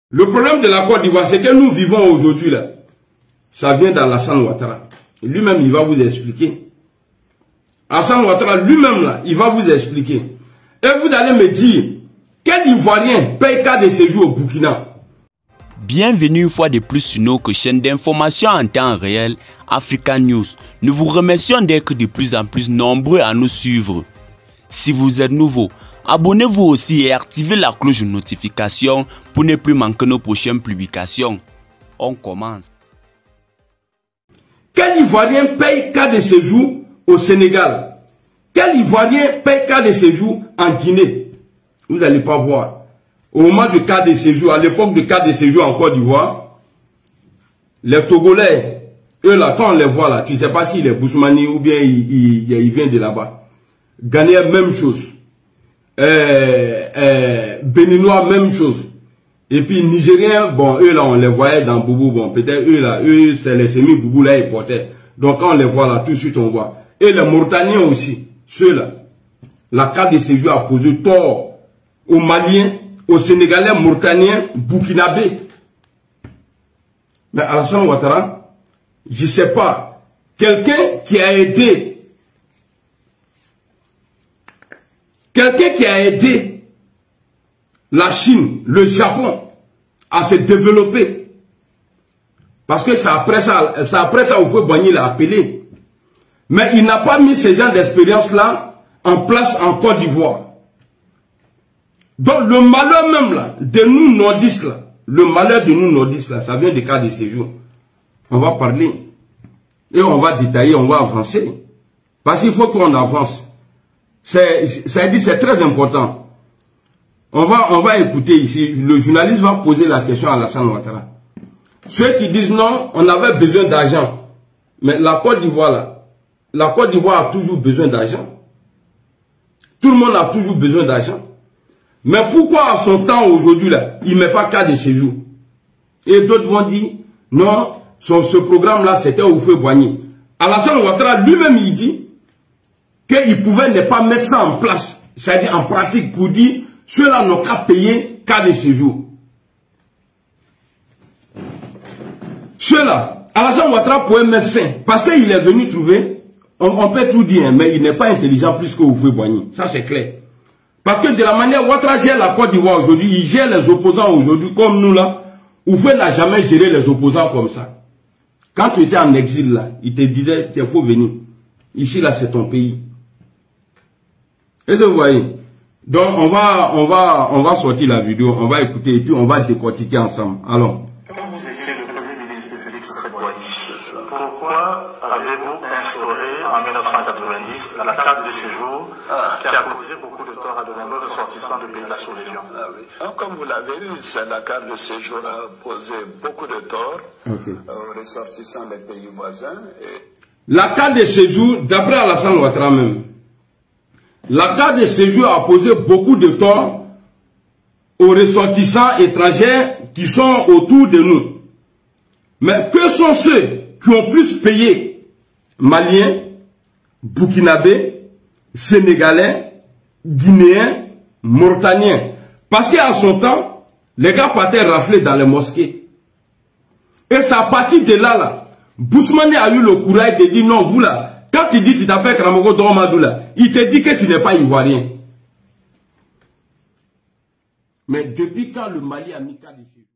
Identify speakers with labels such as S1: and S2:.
S1: Le problème de la Côte d'Ivoire, c'est que nous vivons aujourd'hui là. Ça vient d'Alassane Ouattara. Lui-même, il va vous expliquer. Alassane Ouattara, lui-même là, il va vous expliquer. Et vous allez me dire, quel Ivoirien paye carte de séjour au Burkina?
S2: Bienvenue une fois de plus sur notre chaîne d'information en temps réel, Africa News. Nous vous remercions d'être de plus en plus nombreux à nous suivre. Si vous êtes nouveau, abonnez-vous aussi et activez la cloche de notification pour ne plus manquer nos prochaines publications. On commence.
S1: Quel Ivoirien paye carte de séjour au Sénégal? Quel Ivoirien paye carte de séjour en Guinée? Vous n'allez pas voir. Au moment de carte de séjour, à l'époque de carte de séjour en Côte d'Ivoire, les Togolais, eux là, quand on les voit là, tu ne sais pas s'il est Bousmani ou bien il vient de là-bas. Ghanéen, même chose. Béninois, même chose. Et puis Nigériens, bon, eux là, on les voyait dans Boubou, bon, peut-être eux là, eux, c'est les semi-Boubou là, ils portaient. Donc quand on les voit là, tout de suite on voit. Et les Mauritaniens aussi, ceux-là, la carte de séjour a posé tort aux Maliens, aux Sénégalais, Mauritaniens, Burkinabés. Mais Alassane Ouattara, je ne sais pas, quelqu'un qui a aidé la Chine, le Japon à se développer. Parce que c'est après ça Houphouët-Boigny l'a appelé. Mais il n'a pas mis ce genre d'expérience-là en place en Côte d'Ivoire. Donc le malheur même là, de nous nordistes là, le malheur de nous nordistes là, ça vient des cas de séjour. On va parler. Et on va détailler, on va avancer. Parce qu'il faut qu'on avance. C'est très important. On va écouter ici, le journaliste va poser la question à Alassane Ouattara. Ceux qui disent non, on avait besoin d'argent. Mais la Côte d'Ivoire là, la Côte d'Ivoire a toujours besoin d'argent. Tout le monde a toujours besoin d'argent. Mais pourquoi à son temps aujourd'hui là, il ne met pas carte de séjour? Et d'autres vont dire, non, ce programme là c'était Houphouët-Boigny. Alassane Ouattara lui-même il dit qu'il pouvait ne pas mettre ça en place, c'est-à-dire en pratique pour dire, ceux-là n'ont qu'à payer carte de séjour. Ceux-là, Alassane Ouattara pouvait mettre fin, parce qu'il est venu trouver, on peut tout dire, mais il n'est pas intelligent plus que Houphouët-Boigny, ça c'est clair. Parce que de la manière Ouattara gère la Côte d'Ivoire aujourd'hui, il gère les opposants aujourd'hui comme nous là. Houphouët n'a jamais géré les opposants comme ça. Quand tu étais en exil là, il te disait, il faut venir. Ici là, c'est ton pays. Est-ce que vous voyez? Donc on va sortir la vidéo, on va écouter et puis on va décortiquer ensemble. Allons.
S3: Quand vous étiez le Premier ministre Félix Houphouët-Boigny, pourquoi avez-vous instauré en 1990 la carte de séjour qui a causé beaucoup de tort à de nombreux ressortissants de pays de la sous-région?
S4: Comme vous l'avez vu, la carte de séjour a posé beaucoup de tort aux ressortissants des pays voisins.
S1: La carte de séjour, d'après Alassane Ouattara même, la carte de séjour a posé beaucoup de tort aux ressortissants étrangers qui sont autour de nous. Mais que sont ceux qui ont plus payé? Maliens, Burkinabés, Sénégalais, Guinéens, Mauritaniens. Parce qu'à son temps, les gars partaient rafler dans les mosquées. Et c'est à partir de là, Bousmani a eu le courage de dire non, vous là, quand tu dis tu t'appelles Karamogo Doromadou là, il te dit que tu n'es pas ivoirien. Mais depuis quand le Mali a mis carte de séjour?